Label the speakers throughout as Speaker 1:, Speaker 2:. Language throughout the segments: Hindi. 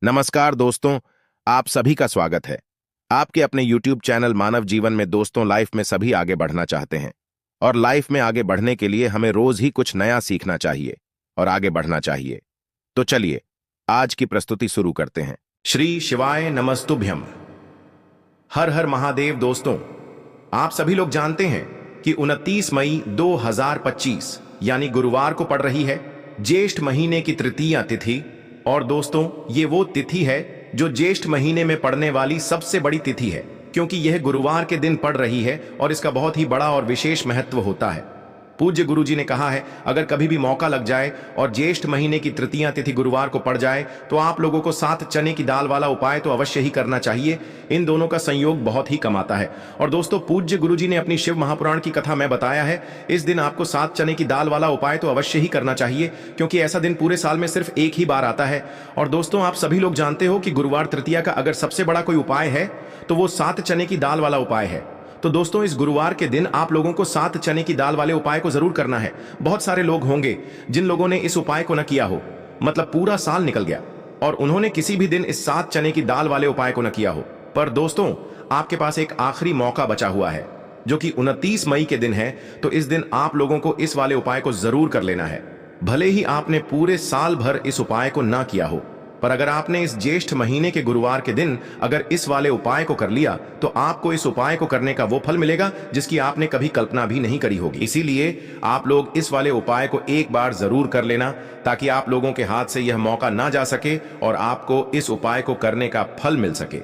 Speaker 1: नमस्कार दोस्तों, आप सभी का स्वागत है। आपके अपने YouTube चैनल मानव जीवन में दोस्तों लाइफ में सभी आगे बढ़ना चाहते हैं और लाइफ में आगे बढ़ने के लिए हमें रोज ही कुछ नया सीखना चाहिए और आगे बढ़ना चाहिए। तो चलिए आज की प्रस्तुति शुरू करते हैं। श्री शिवाय नमस्तुभ्यम। हर हर महादेव। दोस्तों, आप सभी लोग जानते हैं कि 29 मई 2025 यानी गुरुवार को पड़ रही है ज्येष्ठ महीने की तृतीया तिथि। और दोस्तों, ये वो तिथि है जो ज्येष्ठ महीने में पड़ने वाली सबसे बड़ी तिथि है, क्योंकि यह गुरुवार के दिन पड़ रही है और इसका बहुत ही बड़ा और विशेष महत्व होता है। पूज्य गुरुजी ने कहा है, अगर कभी भी मौका लग जाए और ज्येष्ठ महीने की तृतीया तिथि गुरुवार को पड़ जाए तो आप लोगों को 7 चने की दाल वाला उपाय तो अवश्य ही करना चाहिए। इन दोनों का संयोग बहुत ही कम आता है। और दोस्तों, पूज्य गुरुजी ने अपनी शिव महापुराण की कथा में बताया है, इस दिन आपको 7 चने की दाल वाला उपाय तो अवश्य ही करना चाहिए, क्योंकि ऐसा दिन पूरे साल में सिर्फ एक ही बार आता है। और दोस्तों, आप सभी लोग जानते हो कि गुरुवार तृतीया का अगर सबसे बड़ा कोई उपाय है तो वो 7 चने की दाल वाला उपाय है। तो दोस्तों, इस गुरुवार के दिन आप लोगों को 7 चने की दाल वाले उपाय को जरूर करना है। बहुत सारे लोग होंगे जिन लोगों ने इस उपाय को न किया हो, मतलब पूरा साल निकल गया और उन्होंने किसी भी दिन इस 7 चने की दाल वाले उपाय को न किया हो। पर दोस्तों, आपके पास एक आखिरी मौका बचा हुआ है जो कि 29 मई के दिन है। तो इस दिन आप लोगों को इस वाले उपाय को जरूर कर लेना है, भले ही आपने पूरे साल भर इस उपाय को ना किया हो। पर अगर आपने इस ज्येष्ठ महीने के गुरुवार के दिन अगर इस वाले उपाय को कर लिया तो आपको इस उपाय को करने का वो फल मिलेगा जिसकी आपने कभी कल्पना भी नहीं करी होगी। इसीलिए आप लोग इस वाले उपाय को एक बार जरूर कर लेना, ताकि आप लोगों के हाथ से यह मौका ना जा सके और आपको इस उपाय को करने का फल मिल सके।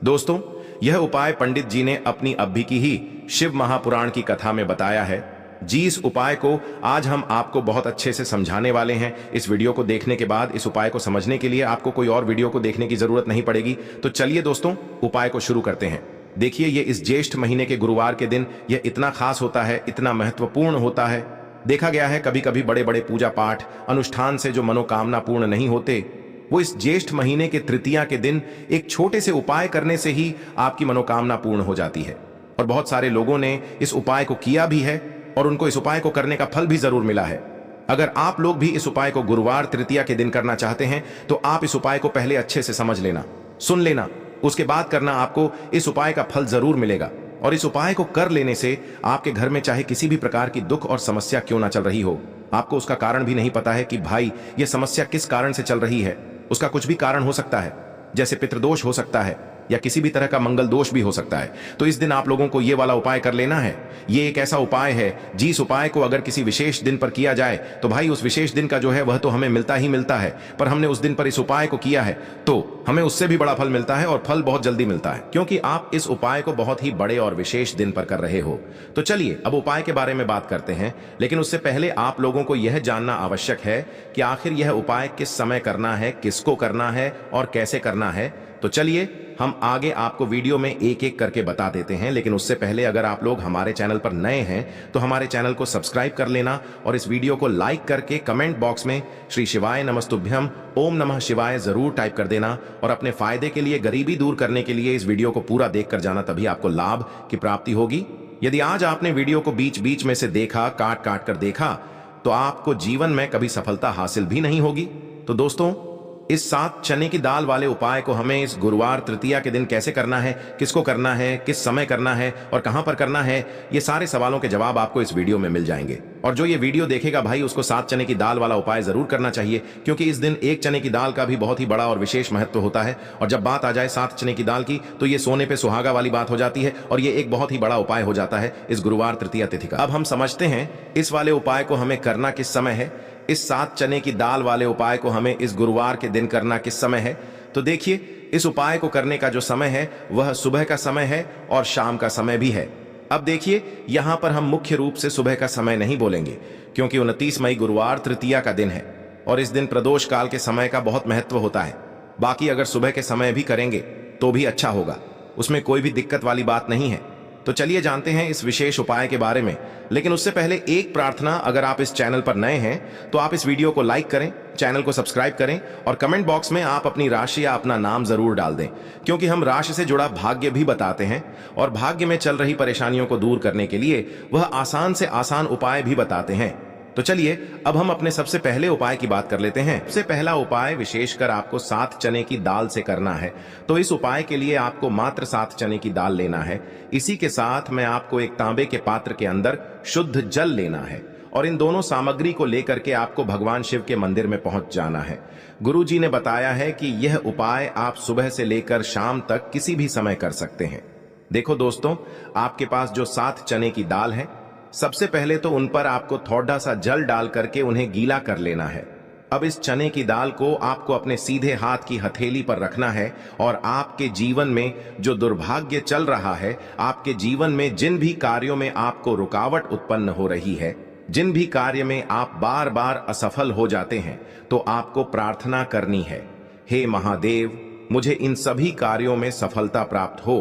Speaker 1: दोस्तों, यह उपाय पंडित जी ने अपनी अभी की ही शिव महापुराण की कथा में बताया है। जी, इस उपाय को आज हम आपको बहुत अच्छे से समझाने वाले हैं। इस वीडियो को देखने के बाद इस उपाय को समझने के लिए आपको कोई और वीडियो को देखने की जरूरत नहीं पड़ेगी। तो चलिए दोस्तों, उपाय को शुरू करते हैं। देखिए, ये इस ज्येष्ठ महीने के गुरुवार के दिन यह इतना खास होता है, इतना महत्वपूर्ण होता है। देखा गया है कभी कभी बड़े बड़े पूजा पाठ अनुष्ठान से जो मनोकामना पूर्ण नहीं होते, वो इस ज्येष्ठ महीने के तृतीया के दिन एक छोटे से उपाय करने से ही आपकी मनोकामना पूर्ण हो जाती है। और बहुत सारे लोगों ने इस उपाय को किया भी है और उनको इस उपाय को करने का फल भी जरूर मिला है। अगर आप लोग भी इस उपाय को गुरुवार तृतीया के दिन करना चाहते हैं तो आप इस उपाय को पहले अच्छे से समझ लेना, सुन लेना, उसके बाद करना। आपको इस उपाय का फल जरूर मिलेगा। और इस उपाय को कर लेने से आपके घर में चाहे किसी भी प्रकार की दुख और समस्या क्यों ना चल रही हो, आपको उसका कारण भी नहीं पता है कि भाई ये समस्या किस कारण से चल रही है, उसका कुछ भी कारण हो सकता है, जैसे पितृदोष हो सकता है या किसी भी तरह का मंगल दोष भी हो सकता है। तो इस दिन आप लोगों को ये वाला उपाय कर लेना है। ये एक ऐसा उपाय है जिस उपाय को अगर किसी विशेष दिन पर किया जाए तो भाई उस विशेष दिन का जो है वह तो हमें मिलता ही मिलता है, पर हमने उस दिन पर इस उपाय को किया है तो हमें उससे भी बड़ा फल मिलता है और फल बहुत जल्दी मिलता है, क्योंकि आप इस उपाय को बहुत ही बड़े और विशेष दिन पर कर रहे हो। तो चलिए अब उपाय के बारे में बात करते हैं, लेकिन उससे पहले आप लोगों को यह जानना आवश्यक है कि आखिर यह उपाय किस समय करना है, किसको करना है और कैसे करना है। तो चलिए हम आगे आपको वीडियो में एक एक करके बता देते हैं, लेकिन उससे पहले अगर आप लोग हमारे चैनल पर नए हैं तो हमारे चैनल को सब्सक्राइब कर लेना और इस वीडियो को लाइक करके कमेंट बॉक्स में श्री शिवाय नमस्तुभ्यम ओम नमः शिवाय जरूर टाइप कर देना। और अपने फायदे के लिए, गरीबी दूर करने के लिए इस वीडियो को पूरा देख कर जाना, तभी आपको लाभ की प्राप्ति होगी। यदि आज आपने वीडियो को बीच बीच में से देखा, काट काट कर देखा, तो आपको जीवन में कभी सफलता हासिल भी नहीं होगी। तो दोस्तों, इस 7 चने की दाल वाले उपाय को हमें इस गुरुवार तृतीया के दिन कैसे करना है, किसको करना है, किस समय करना है और कहां पर करना है, ये सारे सवालों के जवाब आपको इस वीडियो में मिल जाएंगे। और जो ये वीडियो देखेगा भाई, उसको 7 चने की दाल वाला उपाय जरूर करना चाहिए, क्योंकि इस दिन एक चने की दाल का भी बहुत ही बड़ा और विशेष महत्व होता है। और जब बात आ जाए 7 चने की दाल की तो ये सोने पे सुहागा वाली बात हो जाती है और ये एक बहुत ही बड़ा उपाय हो जाता है इस गुरुवार तृतीया तिथि का। अब हम समझते हैं इस वाले उपाय को हमें करना किस समय है। इस 7 चने की दाल वाले उपाय को हमें इस गुरुवार के दिन करना किस समय है। तो देखिए, इस उपाय को करने का जो समय है वह सुबह का समय है और शाम का समय भी है। अब देखिए, यहां पर हम मुख्य रूप से सुबह का समय नहीं बोलेंगे, क्योंकि 29 मई गुरुवार तृतीया का दिन है और इस दिन प्रदोष काल के समय का बहुत महत्व होता है। बाकी अगर सुबह के समय भी करेंगे तो भी अच्छा होगा, उसमें कोई भी दिक्कत वाली बात नहीं है। तो चलिए जानते हैं इस विशेष उपाय के बारे में, लेकिन उससे पहले एक प्रार्थना, अगर आप इस चैनल पर नए हैं तो आप इस वीडियो को लाइक करें, चैनल को सब्सक्राइब करें और कमेंट बॉक्स में आप अपनी राशि या अपना नाम जरूर डाल दें, क्योंकि हम राशि से जुड़ा भाग्य भी बताते हैं और भाग्य में चल रही परेशानियों को दूर करने के लिए वह आसान से आसान उपाय भी बताते हैं। तो चलिए अब हम अपने सबसे पहले उपाय की बात कर लेते हैं। सबसे पहला उपाय विशेषकर आपको 7 चने की दाल से करना है। तो इस उपाय के लिए आपको मात्र 7 चने की दाल लेना है। इसी के साथ में आपको एक तांबे के पात्र के अंदर शुद्ध जल लेना है और इन दोनों सामग्री को लेकर के आपको भगवान शिव के मंदिर में पहुंच जाना है। गुरु जी ने बताया है कि यह उपाय आप सुबह से लेकर शाम तक किसी भी समय कर सकते हैं। देखो दोस्तों, आपके पास जो 7 चने की दाल है, सबसे पहले तो उन पर आपको थोड़ा सा जल डाल करके उन्हें गीला कर लेना है। अब इस चने की दाल को आपको अपने सीधे हाथ की हथेली पर रखना है और आपके जीवन में जो दुर्भाग्य चल रहा है, आपके जीवन में जिन भी कार्यों में आपको रुकावट उत्पन्न हो रही है, जिन भी कार्य में आप बार बार असफल हो जाते हैं, तो आपको प्रार्थना करनी है, हे महादेव, मुझे इन सभी कार्यों में सफलता प्राप्त हो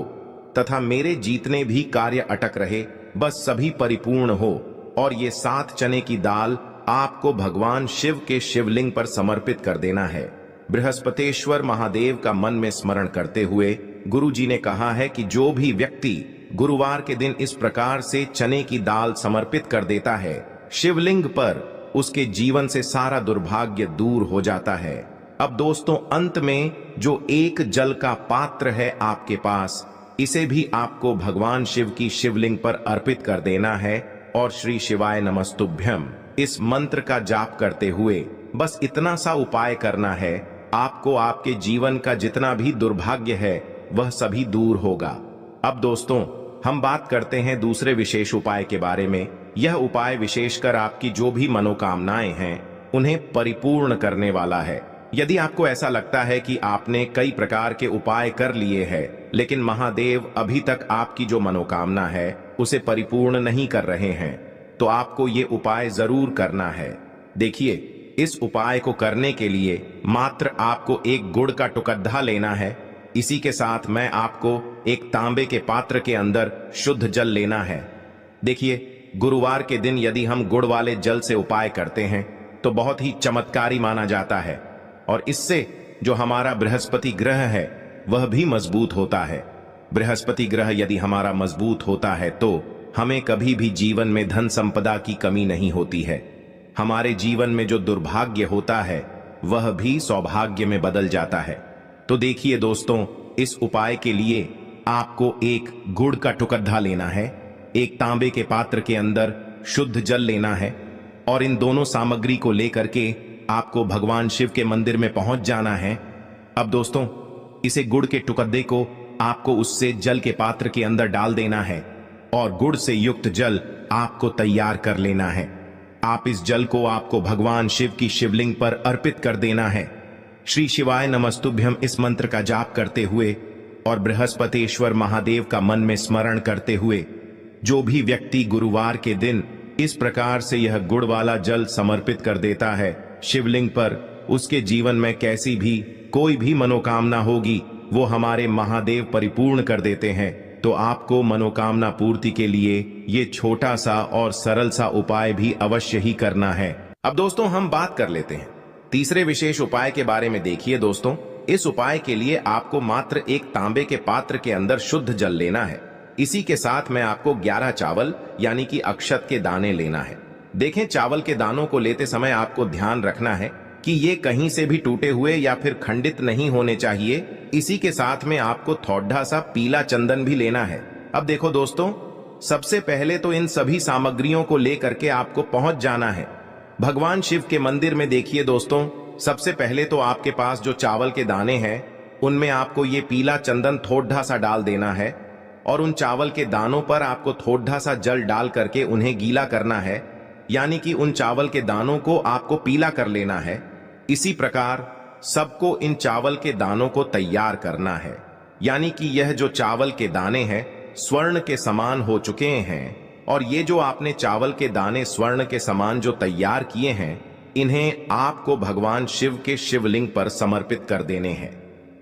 Speaker 1: तथा मेरे जीतने भी कार्य अटक रहे, बस सभी परिपूर्ण हो। और ये 7 चने की दाल आपको भगवान शिव के शिवलिंग पर समर्पित कर देना है। बृहस्पतेश्वर महादेव का मन में स्मरण करते हुए गुरु जी ने कहा है कि जो भी व्यक्ति गुरुवार के दिन इस प्रकार से चने की दाल समर्पित कर देता है शिवलिंग पर, उसके जीवन से सारा दुर्भाग्य दूर हो जाता है। अब दोस्तों, अंत में जो एक जल का पात्र है आपके पास, इसे भी आपको भगवान शिव की शिवलिंग पर अर्पित कर देना है और श्री शिवाय नमस्तुभ्यम इस मंत्र का जाप करते हुए बस इतना सा उपाय करना है। आपको आपके जीवन का जितना भी दुर्भाग्य है वह सभी दूर होगा। अब दोस्तों, हम बात करते हैं दूसरे विशेष उपाय के बारे में। यह उपाय विशेषकर आपकी जो भी मनोकामनाएं हैं उन्हें परिपूर्ण करने वाला है। यदि आपको ऐसा लगता है कि आपने कई प्रकार के उपाय कर लिए हैं, लेकिन महादेव अभी तक आपकी जो मनोकामना है उसे परिपूर्ण नहीं कर रहे हैं, तो आपको ये उपाय जरूर करना है। देखिए, इस उपाय को करने के लिए मात्र आपको एक गुड़ का टुकड़ा लेना है। इसी के साथ मैं आपको एक तांबे के पात्र के अंदर शुद्ध जल लेना है। देखिए, गुरुवार के दिन यदि हम गुड़ वाले जल से उपाय करते हैं तो बहुत ही चमत्कारी माना जाता है और इससे जो हमारा बृहस्पति ग्रह है वह भी मजबूत होता है। बृहस्पति ग्रह यदि हमारा मजबूत होता है तो हमें कभी भी जीवन में धन संपदा की कमी नहीं होती है। हमारे जीवन में जो दुर्भाग्य होता है वह भी सौभाग्य में बदल जाता है। तो देखिए दोस्तों, इस उपाय के लिए आपको एक गुड़ का टुकड़ा लेना है, एक तांबे के पात्र के अंदर शुद्ध जल लेना है और इन दोनों सामग्री को लेकर के आपको भगवान शिव के मंदिर में पहुंच जाना है। अब दोस्तों, इसे गुड़ के टुकड़े को आपको उससे जल के पात्र के अंदर डाल देना है और गुड़ से युक्त जल आपको तैयार कर लेना है। आप इस जल को आपको भगवान शिव की शिवलिंग पर अर्पित कर देना है। श्री शिवाय नमस्तुभ्यम इस मंत्र का जाप करते हुए और बृहस्पतेश्वर महादेव का मन में स्मरण करते हुए जो भी व्यक्ति गुरुवार के दिन इस प्रकार से यह गुड़ वाला जल समर्पित कर देता है शिवलिंग पर, उसके जीवन में कैसी भी कोई भी मनोकामना होगी वो हमारे महादेव परिपूर्ण कर देते हैं। तो आपको मनोकामना पूर्ति के लिए ये छोटा सा और सरल सा उपाय भी अवश्य ही करना है। अब दोस्तों, हम बात कर लेते हैं तीसरे विशेष उपाय के बारे में। देखिए दोस्तों, इस उपाय के लिए आपको मात्र एक तांबे के पात्र के अंदर शुद्ध जल लेना है। इसी के साथ में आपको 11 चावल यानी कि अक्षत के दाने लेना है। देखें, चावल के दानों को लेते समय आपको ध्यान रखना है कि ये कहीं से भी टूटे हुए या फिर खंडित नहीं होने चाहिए। इसी के साथ में आपको थोड़ा सा पीला चंदन भी लेना है। अब देखो दोस्तों, सबसे पहले तो इन सभी सामग्रियों को लेकर के आपको पहुंच जाना है भगवान शिव के मंदिर में। देखिए दोस्तों, सबसे पहले तो आपके पास जो चावल के दाने हैं उनमें आपको ये पीला चंदन थोड़ा सा डाल देना है और उन चावल के दानों पर आपको थोड़ा सा जल डाल करके उन्हें गीला करना है, यानी कि उन चावल के दानों को आपको पीला कर लेना है। इसी प्रकार सबको इन चावल के दानों को तैयार करना है, यानी कि यह जो चावल के दाने हैं स्वर्ण के समान हो चुके हैं और ये जो आपने चावल के दाने स्वर्ण के समान जो तैयार किए हैं, इन्हें आपको भगवान शिव के शिवलिंग पर समर्पित कर देने हैं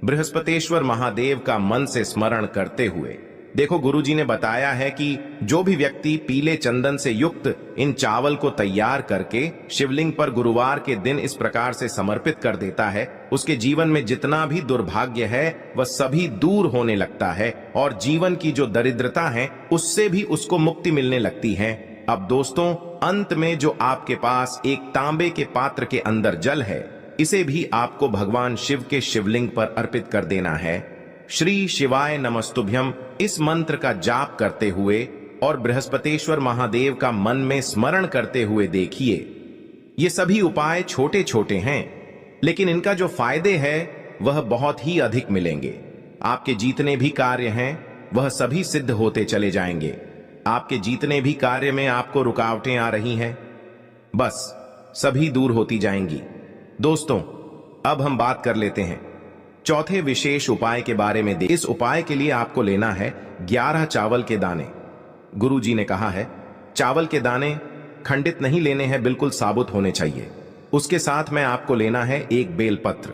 Speaker 1: बृहस्पतेश्वर महादेव का मन से स्मरण करते हुए। देखो, गुरुजी ने बताया है कि जो भी व्यक्ति पीले चंदन से युक्त इन चावल को तैयार करके शिवलिंग पर गुरुवार के दिन इस प्रकार से समर्पित कर देता है, उसके जीवन में जितना भी दुर्भाग्य है वह सभी दूर होने लगता है और जीवन की जो दरिद्रता है उससे भी उसको मुक्ति मिलने लगती है। अब दोस्तों, अंत में जो आपके पास एक तांबे के पात्र के अंदर जल है, इसे भी आपको भगवान शिव के शिवलिंग पर अर्पित कर देना है। श्री शिवाय नमस्तुभ्यम इस मंत्र का जाप करते हुए और बृहस्पतेश्वर महादेव का मन में स्मरण करते हुए देखिए। ये सभी उपाय छोटे छोटे हैं, लेकिन इनका जो फायदे है वह बहुत ही अधिक मिलेंगे। आपके जितने भी कार्य हैं वह सभी सिद्ध होते चले जाएंगे। आपके जितने भी कार्य में आपको रुकावटें आ रही हैं, बस सभी दूर होती जाएंगी। दोस्तों, अब हम बात कर लेते हैं चौथे विशेष उपाय के बारे में। इस उपाय के लिए आपको लेना है 11 चावल के दाने। गुरु जी ने कहा है चावल के दाने खंडित नहीं लेने हैं, बिल्कुल साबुत होने चाहिए। उसके साथ में आपको लेना है एक बेलपत्र।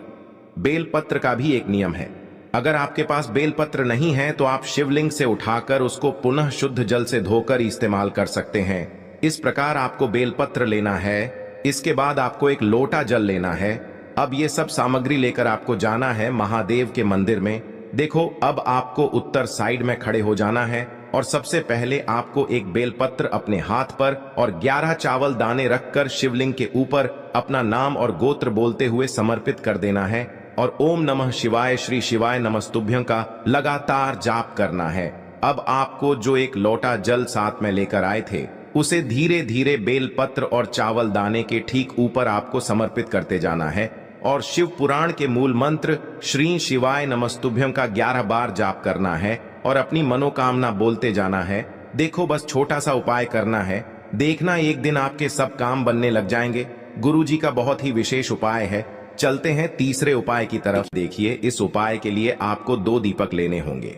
Speaker 1: बेलपत्र का भी एक नियम है, अगर आपके पास बेलपत्र नहीं है तो आप शिवलिंग से उठाकर उसको पुनः शुद्ध जल से धोकर इस्तेमाल कर सकते हैं। इस प्रकार आपको बेलपत्र लेना है। इसके बाद आपको एक लोटा जल लेना है। अब ये सब सामग्री लेकर आपको जाना है महादेव के मंदिर में। देखो, अब आपको उत्तर साइड में खड़े हो जाना है और सबसे पहले आपको एक बेलपत्र अपने हाथ पर और 11 चावल दाने रखकर शिवलिंग के ऊपर अपना नाम और गोत्र बोलते हुए समर्पित कर देना है और ओम नमः शिवाय श्री शिवाय नमस्तुभ्यं का लगातार जाप करना है। अब आपको जो एक लोटा जल साथ में लेकर आए थे, उसे धीरे धीरे बेलपत्र और चावल दाने के ठीक ऊपर आपको समर्पित करते जाना है और शिव पुराण के मूल मंत्र श्री शिवाय नमस्तुभ्यं का 11 बार जाप करना है और अपनी मनोकामना बोलते जाना है। देखो, बस छोटा सा उपाय करना है, देखना एक दिन आपके सब काम बनने लग जाएंगे। गुरु जी का बहुत ही विशेष उपाय है। चलते हैं तीसरे उपाय की तरफ। देखिए, इस उपाय के लिए आपको 2 दीपक लेने होंगे।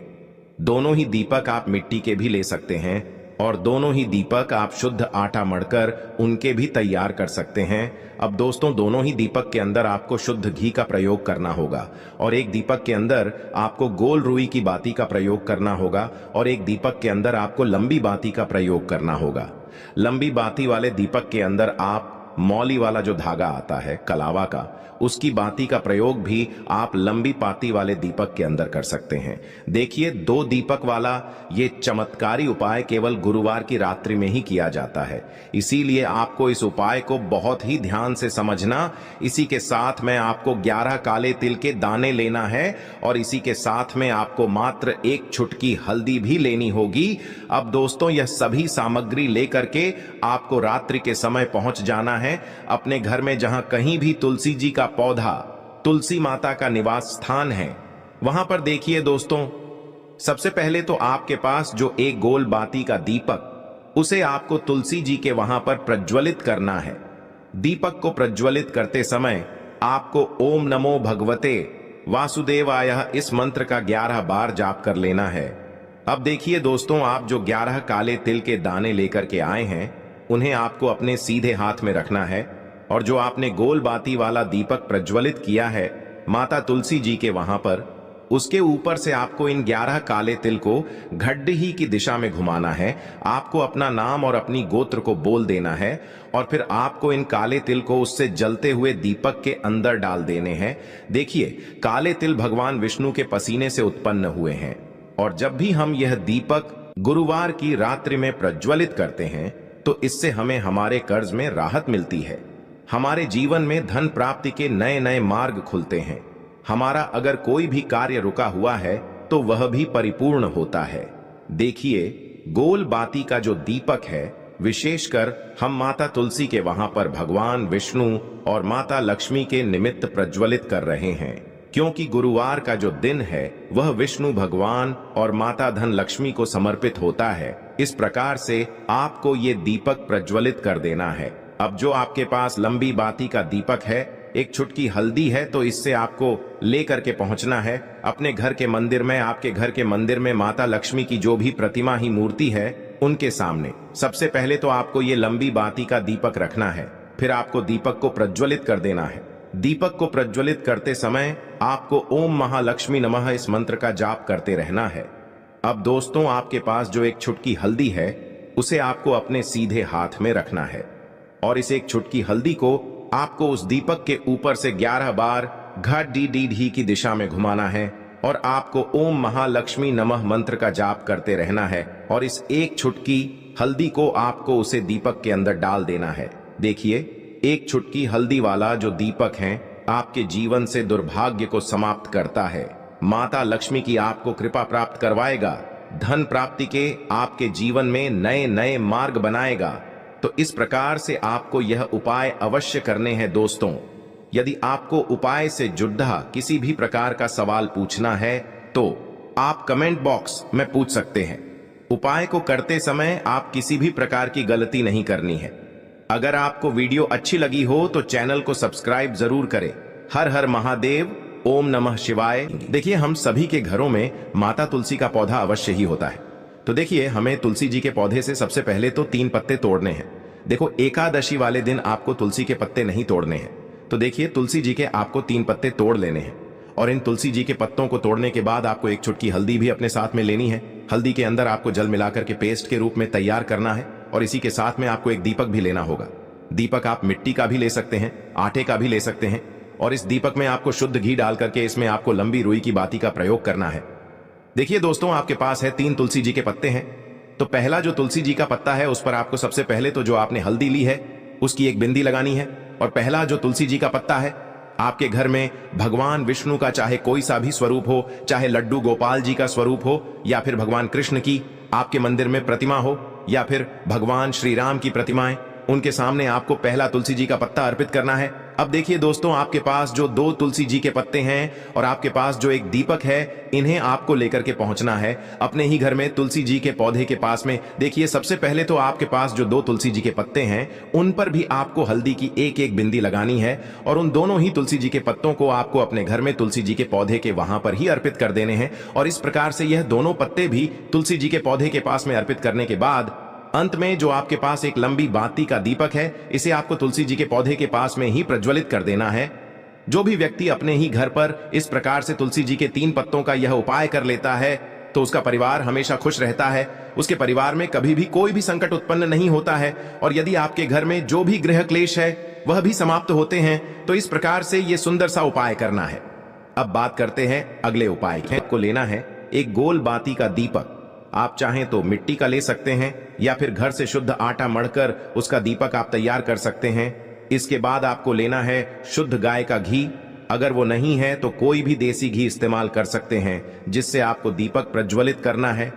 Speaker 1: दोनों ही दीपक आप मिट्टी के भी ले सकते हैं और दोनों ही दीपक आप शुद्ध आटा मढ़कर उनके भी तैयार कर सकते हैं। अब दोस्तों, दोनों ही दीपक के अंदर आपको शुद्ध घी का प्रयोग करना होगा और एक दीपक के अंदर आपको गोल रुई की बाती का प्रयोग करना होगा और एक दीपक के अंदर आपको लंबी बाती का प्रयोग करना होगा। लंबी बाती वाले दीपक के अंदर आप मौली वाला जो धागा आता है कलावा का, उसकी बाती का प्रयोग भी आप लंबी पाती वाले दीपक के अंदर कर सकते हैं। देखिए, 2 दीपक वाला ये चमत्कारी उपाय केवल गुरुवार की रात्रि में ही किया जाता है, इसीलिए आपको इस उपाय को बहुत ही ध्यान से समझना। इसी के साथ में आपको 11 काले तिल के दाने लेना है और इसी के साथ में आपको मात्र 1 चुटकी हल्दी भी लेनी होगी। अब दोस्तों, यह सभी सामग्री लेकर के आपको रात्रि के समय पहुंच जाना है अपने घर में, जहां कहीं भी तुलसी जी का पौधा, तुलसी माता का निवास स्थान है, वहां पर देखिए दोस्तों, सबसे पहले तो आपके पास जो एक गोल बाती का दीपक, उसे आपको तुलसी जी के वहां पर प्रज्वलित करना है। दीपक को प्रज्वलित करते समय आपको ओम नमो भगवते वासुदेवाय इस मंत्र का 11 बार जाप कर लेना है। अब देखिए दोस्तों, आप जो 11 काले तिल के दाने लेकर के आए हैं, उन्हें आपको अपने सीधे हाथ में रखना है और जो आपने गोल बाती वाला दीपक प्रज्वलित किया है माता तुलसी जी के वहां पर, उसके ऊपर से आपको इन 11 काले तिल को घड्डी की दिशा में घुमाना है। आपको अपना नाम और अपनी गोत्र को बोल देना है और फिर आपको इन काले तिल को उससे जलते हुए दीपक के अंदर डाल देने हैं। देखिए, काले तिल भगवान विष्णु के पसीने से उत्पन्न हुए हैं और जब भी हम यह दीपक गुरुवार की रात्रि में प्रज्वलित करते हैं तो इससे हमें हमारे कर्ज में राहत मिलती है, हमारे जीवन में धन प्राप्ति के नए नए मार्ग खुलते हैं, हमारा अगर कोई भी कार्य रुका हुआ है तो वह भी परिपूर्ण होता है। देखिए, गोल बाती का जो दीपक है, विशेषकर हम माता तुलसी के वहां पर भगवान विष्णु और माता लक्ष्मी के निमित्त प्रज्वलित कर रहे हैं, क्योंकि गुरुवार का जो दिन है वह विष्णु भगवान और माता धन लक्ष्मी को समर्पित होता है। इस प्रकार से आपको ये दीपक प्रज्वलित कर देना है। अब जो आपके पास लंबी बाती का दीपक है, एक चुटकी हल्दी है, तो इससे आपको लेकर के पहुंचना है अपने घर के मंदिर में। आपके घर के मंदिर में माता लक्ष्मी की जो भी प्रतिमा ही मूर्ति है, उनके सामने सबसे पहले तो आपको ये लंबी बाती का दीपक रखना है। फिर आपको दीपक को प्रज्वलित कर देना है। दीपक को प्रज्वलित करते समय आपको ओम महालक्ष्मी नमः इस मंत्र का जाप करते रहना है। अब दोस्तों, आपके पास जो एक चुटकी हल्दी है, उसे आपको अपने सीधे हाथ में रखना है और इस एक चुटकी हल्दी को आपको उस दीपक के ऊपर से 11 बार घड़ी की दिशा में घुमाना है और आपको ओम महालक्ष्मी नमः मंत्र का जाप करते रहना है और इस एक चुटकी हल्दी को आपको उसे दीपक के अंदर डाल देना है। देखिए, एक चुटकी हल्दी वाला जो दीपक है आपके जीवन से दुर्भाग्य को समाप्त करता है। माता लक्ष्मी की आपको कृपा प्राप्त करवाएगा, धन प्राप्ति के आपके जीवन में नए नए मार्ग बनाएगा। तो इस प्रकार से आपको यह उपाय अवश्य करने हैं दोस्तों। यदि आपको उपाय से जुड़ा किसी भी प्रकार का सवाल पूछना है तो आप कमेंट बॉक्स में पूछ सकते हैं। उपाय को करते समय आप किसी भी प्रकार की गलती नहीं करनी है। अगर आपको वीडियो अच्छी लगी हो तो चैनल को सब्सक्राइब जरूर करें। हर हर महादेव, ओम नमः शिवाय। देखिए, हम सभी के घरों में माता तुलसी का पौधा अवश्य ही होता है। तो देखिए, हमें तुलसी जी के पौधे से सबसे पहले तो 3 पत्ते तोड़ने हैं। देखो, एकादशी वाले दिन आपको तुलसी के पत्ते नहीं तोड़ने हैं। तो देखिए, तुलसी जी के आपको 3 पत्ते तोड़ लेने हैं और इन तुलसी जी के पत्तों को तोड़ने के बाद आपको एक चुटकी हल्दी भी अपने साथ में लेनी है। हल्दी के अंदर आपको जल मिलाकर के पेस्ट के रूप में तैयार करना है और इसी के साथ में आपको एक दीपक भी लेना होगा। दीपक आप मिट्टी का भी ले सकते हैं, आटे का भी ले सकते हैं और इस दीपक में आपको शुद्ध घी डाल करके इसमें आपको लंबी रुई की बाती का प्रयोग करना है। देखिए दोस्तों, आपके पास है 3 तुलसी जी के पत्ते हैं। तो पहला जो तुलसी जी का पत्ता है उस पर आपको सबसे पहले तो जो आपने हल्दी ली है उसकी एक बिंदी लगानी है। और पहला जो तुलसी जी का पत्ता है, आपके घर में भगवान विष्णु का चाहे कोई सा भी स्वरूप हो, चाहे लड्डू गोपाल जी का स्वरूप हो या फिर भगवान कृष्ण की आपके मंदिर में प्रतिमा हो या फिर भगवान श्री राम की प्रतिमाएं, उनके सामने आपको पहला तुलसी जी का पत्ता अर्पित करना है। अब देखिए दोस्तों, आपके पास जो 2 तुलसी जी के पत्ते हैं और आपके पास जो एक दीपक है, इन्हें आपको लेकर के पहुंचना है अपने ही घर में तुलसी जी के पौधे के पास में। देखिए, सबसे पहले तो आपके पास जो 2 तुलसी जी के पत्ते हैं उन पर भी आपको हल्दी की एक एक बिंदी लगानी है और उन दोनों ही तुलसी जी के पत्तों को आपको अपने घर में तुलसी जी के पौधे के वहां पर ही अर्पित कर देने हैं। और इस प्रकार से यह दोनों पत्ते भी तुलसी जी के पौधे के पास में अर्पित करने के बाद अंत में जो आपके पास एक लंबी बाती का दीपक है, इसे आपको तुलसी जी के पौधे के पास में ही प्रज्वलित कर देना है। जो भी व्यक्ति अपने ही घर पर इस प्रकार से तुलसी जी के 3 पत्तों का यह उपाय कर लेता है तो उसका परिवार हमेशा खुश रहता है। उसके परिवार में कभी भी कोई भी संकट उत्पन्न नहीं होता है और यदि आपके घर में जो भी गृह क्लेश है वह भी समाप्त होते हैं। तो इस प्रकार से यह सुंदर सा उपाय करना है। अब बात करते हैं अगले उपाय की। आपको लेना है एक गोल बाती का दीपक। आप चाहें तो मिट्टी का ले सकते हैं या फिर घर से शुद्ध आटा मढ़कर उसका दीपक आप तैयार कर सकते हैं। इसके बाद आपको लेना है शुद्ध गाय का घी। अगर वो नहीं है तो कोई भी देसी घी इस्तेमाल कर सकते हैं जिससे आपको दीपक प्रज्वलित करना है।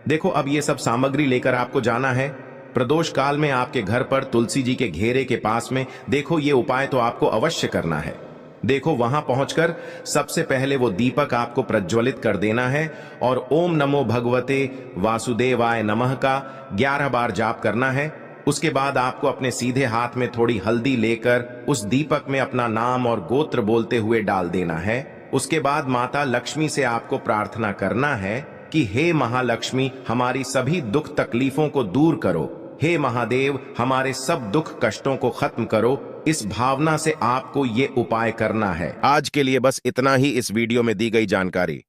Speaker 1: देखो, अब ये सब सामग्री लेकर आपको जाना है प्रदोष काल में आपके घर पर तुलसी जी के घेरे के पास में। देखो, ये उपाय तो आपको अवश्य करना है। देखो, वहां पहुंचकर सबसे पहले वो दीपक आपको प्रज्वलित कर देना है और ओम नमो भगवते वासुदेवाय नमः का 11 बार जाप करना है। उसके बाद आपको अपने सीधे हाथ में थोड़ी हल्दी लेकर उस दीपक में अपना नाम और गोत्र बोलते हुए डाल देना है। उसके बाद माता लक्ष्मी से आपको प्रार्थना करना है कि हे महालक्ष्मी, हमारी सभी दुख तकलीफों को दूर करो। हे महादेव, हमारे सब दुख कष्टों को खत्म करो। इस भावना से आपको ये उपाय करना है। आज के लिए बस इतना ही इस वीडियो में दी गई जानकारी।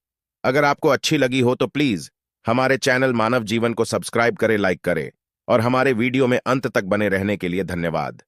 Speaker 1: अगर आपको अच्छी लगी हो तो प्लीज हमारे चैनल मानव जीवन को सब्सक्राइब करें, लाइक करें और हमारे वीडियो में अंत तक बने रहने के लिए धन्यवाद।